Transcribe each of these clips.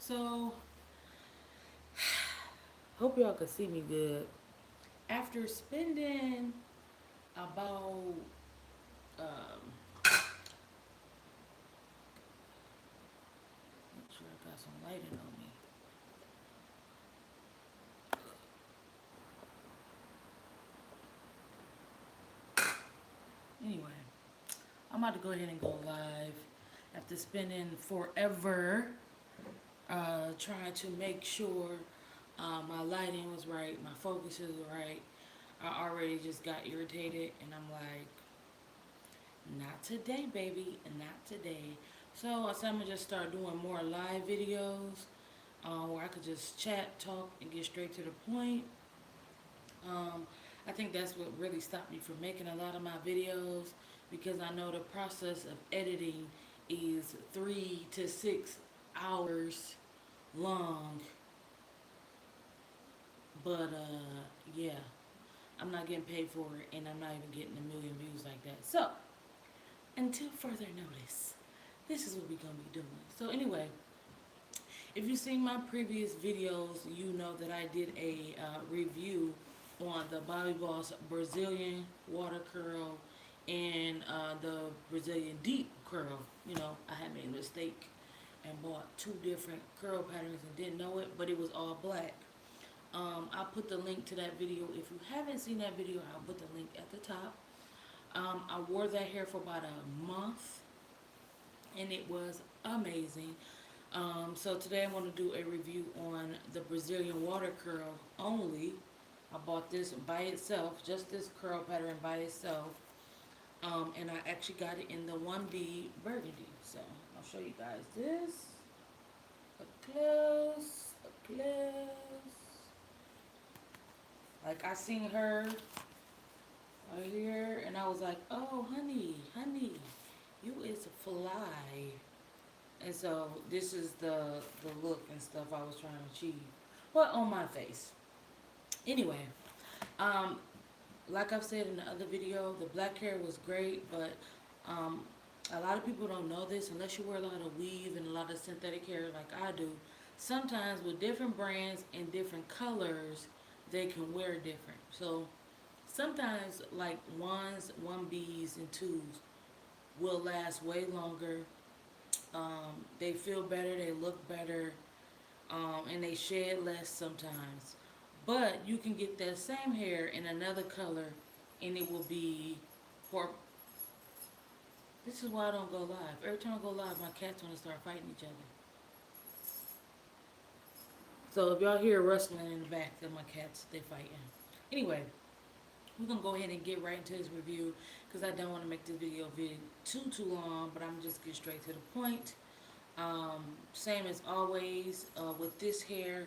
So, hope y'all can see me good. After spending about make sure I got some lighting on me. Anyway, I'm about to go ahead and go live after spending forever trying to make sure my lighting was right, my focus was right. I already just got irritated, and I'm like, not today, baby, and not today. So I said I'm gonna just start doing more live videos where I could just chat, talk, and get straight to the point. Um, I think that's what really stopped me from making a lot of my videos because I know the process of editing is 3 to 6 hours long. But yeah, I'm not getting paid for it, and I'm not even getting a million views like that. So until further notice, this is what we're gonna be doing. So anyway, if you've seen my previous videos, you know that I did a review on the Bobbi Boss Brazilian water curl and the Brazilian deep curl. You know, I had made a mistake and bought two different curl patterns and didn't know it, but it was all black. I'll put the link to that video. If you haven't seen that video, I'll put the link at the top. I wore that hair for about a month, and it was amazing. So today I want to do a review on the Brazilian water curl only. I bought this by itself, just this curl pattern by itself. And I actually got it in the 1B burgundy. So I'll show you guys this. Up close, up close. Like I seen her right here, and I was like, oh, honey, you is fly. And so this is the look and stuff I was trying to achieve. But on my face. Anyway, um, like I've said in the other video, the black hair was great, but um, a lot of people don't know this unless you wear a lot of weave and a lot of synthetic hair like I do. Sometimes with different brands and different colors, they can wear different. So sometimes like ones, 1Bs, and 2s will last way longer. They feel better, they look better, and they shed less sometimes. But you can get that same hair in another color, and it will be for. This is why I don't go live. Every time I go live, my cats want to start fighting each other. So if y'all hear rustling in the back, they're my cats. They fighting. Anyway, we're gonna go ahead and get right into this review because I don't want to make this video too long. But I'm just get straight to the point. Same as always with this hair.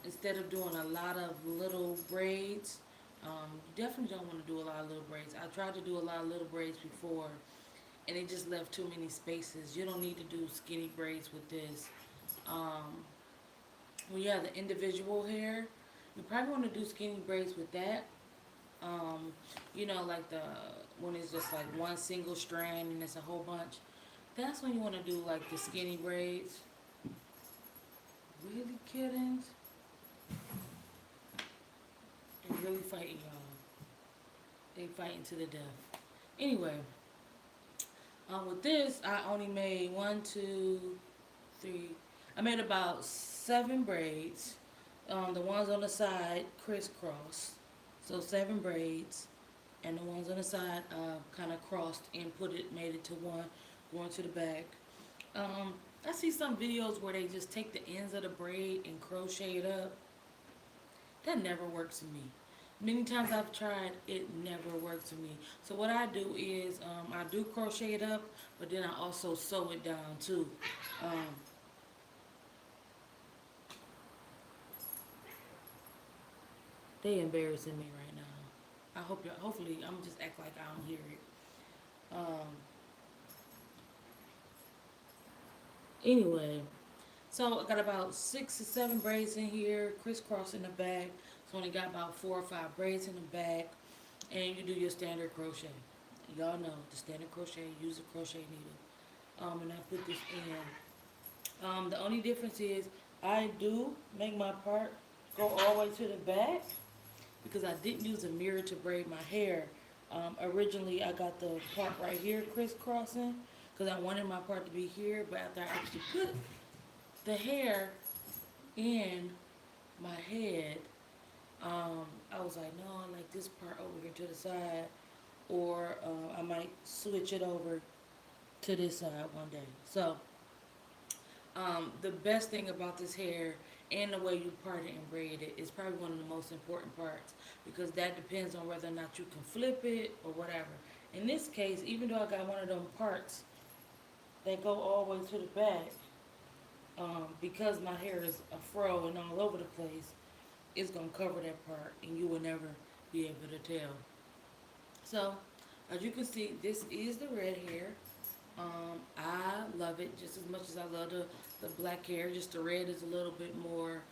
Instead of doing a lot of little braids, you definitely don't want to do a lot of little braids. I tried to do a lot of little braids before, and it just left too many spaces. You don't need to do skinny braids with this. Um, when you have the individual hair, you probably want to do skinny braids with that. Um, you know, like the when it's just like one single strand and it's a whole bunch. That's when you want to do like the skinny braids. Really, kittens? They're really fighting, y'all. They fighting to the death. Anyway, with this, I only made 1, 2, 3. I made about 7 braids. The ones on the side crisscross, so 7 braids, and the ones on the side kind of crossed and made it to one, going to the back. I see some videos where they just take the ends of the braid and crochet it up. That never works for me. Many times I've tried, it never works for me. So what I do is I do crochet it up, but then I also sew it down too. Um, they embarrassing me right now. I hope you. Hopefully, I'm just act like I don't hear it. Um, anyway, so I got about 6 or 7 braids in here, crisscross in the back. So only got about 4 or 5 braids in the back, and you do your standard crochet. Y'all know the standard crochet. Use a crochet needle. And I put this in The only difference is I do make my part go all the way to the back because I didn't use a mirror to braid my hair. Originally, I got the part right here crisscrossing because I wanted my part to be here, but after I actually put the hair in my head, I was like, no, I like this part over here to the side, or I might switch it over to this side one day. So, the best thing about this hair and the way you part it and braid it is probably one of the most important parts because that depends on whether or not you can flip it or whatever. In this case, even though I got one of them parts that go all the way to the back, because my hair is a fro and all over the place, it's gonna cover that part and you will never be able to tell. So, as you can see, this is the red hair. I love it just as much as I love the black hair. Just the red is a little bit more,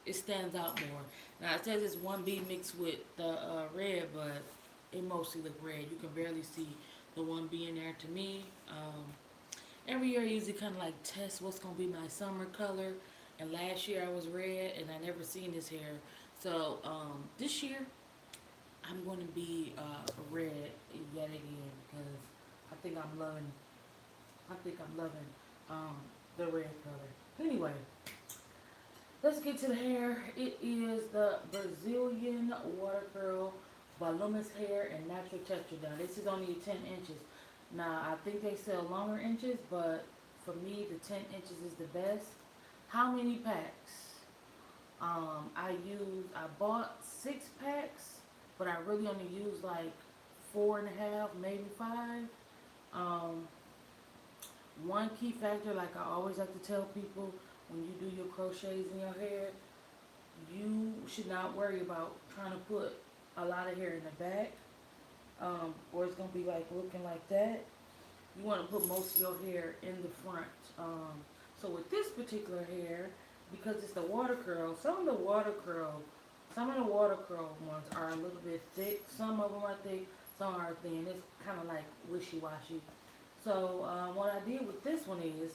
it stands out more. Now it says it's 1B mixed with the red, but it mostly look red. You can barely see the 1B in there to me. Every year I usually kind of like test what's going to be my summer color. And last year I was red and I never seen this hair. So this year I'm going to be red yet again because I think I'm loving. I think I'm loving the red color. Anyway, let's get to the hair. It is the Brazilian Water Curl Voluminous Hair and Natural Texture. Now this is only 10 inches. Now I think they sell longer inches, but for me the 10 inches is the best. How many packs? I bought 6 packs, but I really only used like 4.5, maybe 5. Um, One key factor, like I always like to tell people, when you do your crochets in your hair, you should not worry about trying to put a lot of hair in the back, or it's gonna be like looking like that. You want to put most of your hair in the front. So with this particular hair, because it's the water curl, some of the water curl ones are a little bit thick. Some of them are thick, some are thin. It's kind of like wishy-washy. So what I did with this one is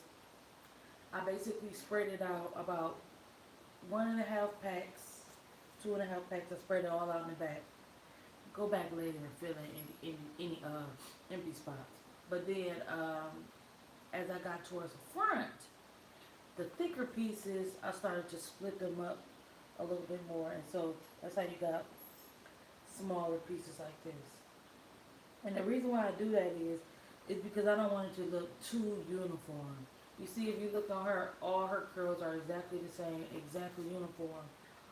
I basically spread it out about 1.5 packs, 2.5 packs. I spread it all out in the back. Go back later and fill in any empty spots. But then as I got towards the front, the thicker pieces, I started to split them up a little bit more. And so that's how you got smaller pieces like this. And the reason why I do that is because I don't want it to look too uniform. You see, if you look on her, all her curls are exactly the same, exactly uniform.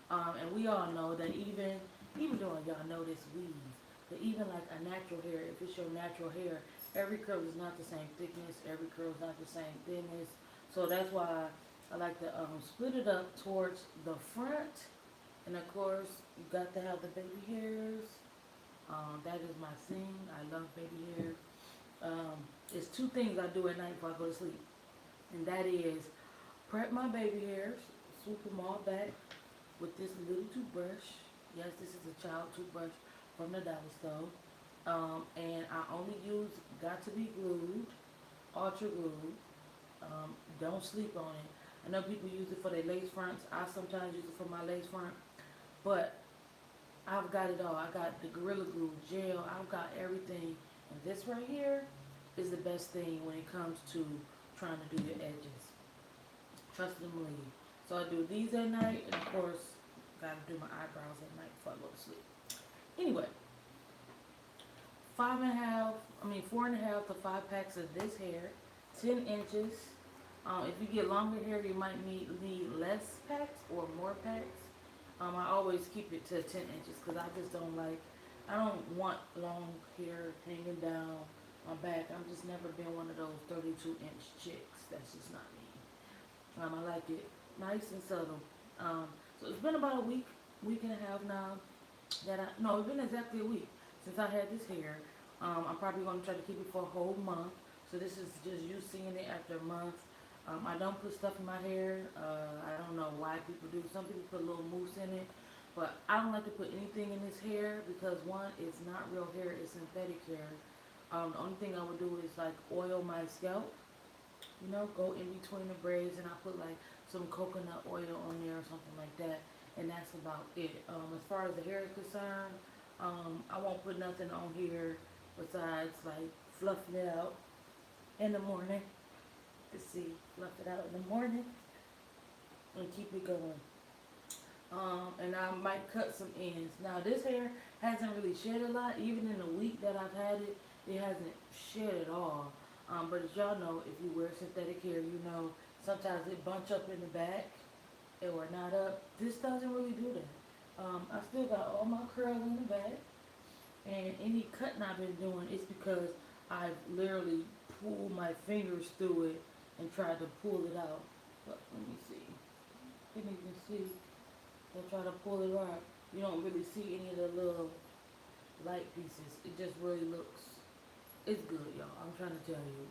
And we all know that even though y'all know this weave, but even like a natural hair, if it's your natural hair, every curl is not the same thickness, every curl is not the same thinness. So that's why I like to split it up towards the front. And of course, you got to have the baby hairs. That is my thing. I love baby hair. It's 2 things I do at night before I go to sleep. And that is prep my baby hairs, swoop them all back with this little toothbrush. Yes, this is a child toothbrush from the dollar store. And I only use got to be glued, ultra glued. Don't sleep on it. I know people use it for their lace fronts. I sometimes use it for my lace front. But I've got it all. I got the Gorilla Glue gel. I've got everything. And this right here is the best thing when it comes to trying to do your edges. Trust and believe. So I do these at night, and of course, gotta do my eyebrows at night before I go to sleep. Anyway, 4.5 to 5 packs of this hair, 10 inches. If you get longer hair, you might need less packs or more packs. I always keep it to 10 inches because I just I don't want long hair hanging down my back. I've just never been one of those 32-inch chicks. That's just not me. I like it nice and subtle. So it's been about a week and a half now it's been exactly a week since I had this hair. I'm probably going to try to keep it for a whole month. So this is just you seeing it after a month. I don't put stuff in my hair. I don't know why people do. Some people put a little mousse in it. But I don't like to put anything in this hair because one, it's not real hair, it's synthetic hair. The only thing I would do is like oil my scalp you know, go in between the braids, and I put like some coconut oil on there or something like that, and that's about it. As far as the hair is concerned, I won't put nothing on here besides like fluffing it out in the morning. Let's see, fluff it out in the morning and keep it going. And I might cut some ends. Now this hair hasn't really shed a lot. Even in the week that I've had it, it hasn't shed at all. But as y'all know, if you wear synthetic hair, you know sometimes it bunch up in the back or not up. This doesn't really do that. I still got all my curls in the back, and any cutting I've been doing is because I've literally pulled my fingers through it and tried to pull it out. But let me see. You can even see. I try to pull it out. You don't really see any of the little light pieces. It just really looks, it's good, y'all. I'm trying to tell you.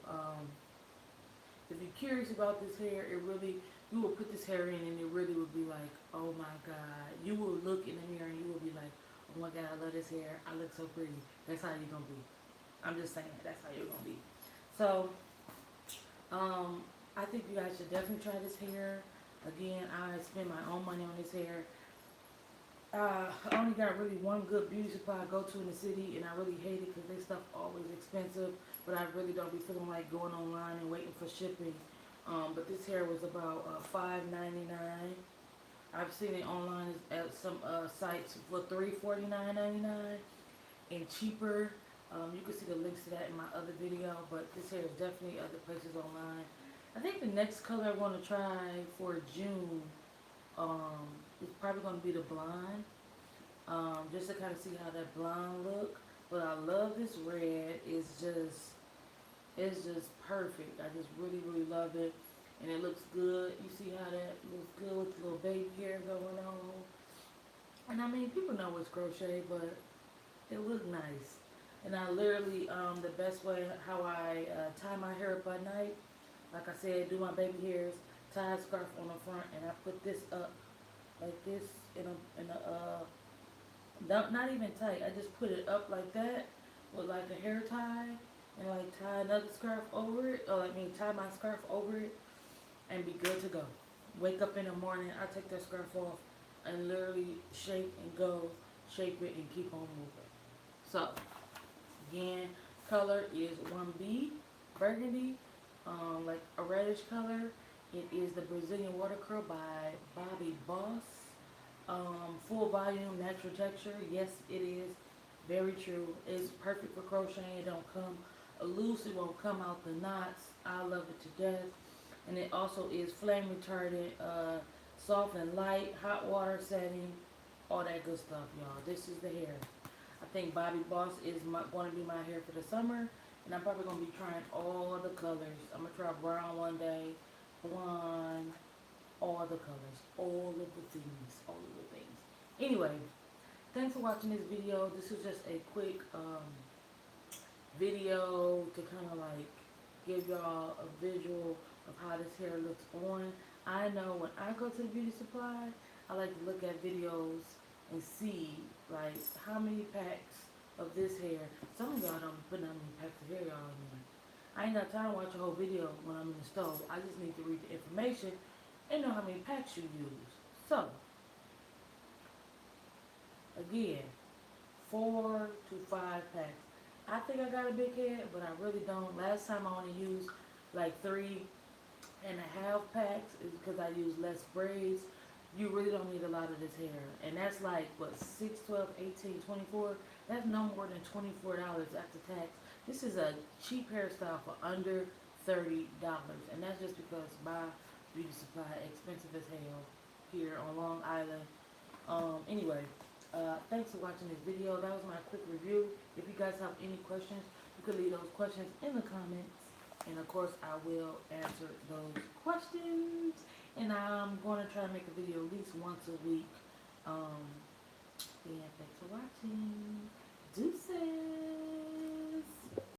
If you're curious about this hair, it really, you will put this hair in and it really would be like, oh my God. You will look in the mirror and you will be like, oh my God, I love this hair. I look so pretty. That's how you're going to be. I'm just saying, that's how you're going to be. So, I think you guys should definitely try this hair. Again, I spend my own money on this hair. I only got really one good beauty supply I go to in the city, and I really hate it because their stuff always expensive. But I really don't be feeling like going online and waiting for shipping. But this hair was about $5.99. I've seen it online at some sites for $3.49.99 and cheaper. You can see the links to that in my other video, but this hair is definitely other places online. I think the next color I want to try for June is probably going to be the blonde, just to kind of see how that blonde look. But I love this red. It's just perfect. I just really love it, and it looks good. You see how that looks good with the little baby hair going on. And I mean, people know it's crochet, but it looks nice. And I literally, the best way how I tie my hair up at night. Like I said, do my baby hairs, tie a scarf on the front, and I put this up like this not even tight. I just put it up like that with like a hair tie, and like tie another scarf over it, or tie my scarf over it, and be good to go. Wake up in the morning, I take that scarf off, and literally shape and go, shape it and keep on moving. So, again, color is 1B, burgundy. Like a reddish color. It is the Brazilian Water Curl by Bobbi Boss. Full volume, natural texture. Yes, it is. Very true. It's perfect for crocheting. It don't come loose. It won't come out the knots. I love it to death. And it also is flame retardant, soft and light, hot water setting, all that good stuff, y'all. This is the hair. I think Bobbi Boss is going to be my hair for the summer. And I'm probably going to be trying all the colors. I'm going to try brown one day, blonde, all the colors, all of the things. Anyway, thanks for watching this video. This was just a quick video to kind of like give y'all a visual of how this hair looks on. I know when I go to the beauty supply, I like to look at videos and see like how many packs of this hair. Some of y'all don't be putting how many packs of hair y'all in. I ain't got time to watch a whole video when I'm in the stove. I just need to read the information and know how many packs you use. So, again, 4 to 5 packs. I think I got a big head, but I really don't. Last time I only used like 3.5 packs is because I used less braids. You really don't need a lot of this hair. And that's like, what, 6, 12, 18, 24? That's no more than $24 after tax. This is a cheap hairstyle for under $30. And that's just because my beauty supply expensive as hell here on Long Island. Anyway, thanks for watching this video. That was my quick review. If you guys have any questions, you can leave those questions in the comments. And of course, I will answer those questions. And I'm going to try to make a video at least once a week. Yeah, thanks for watching. Deuces.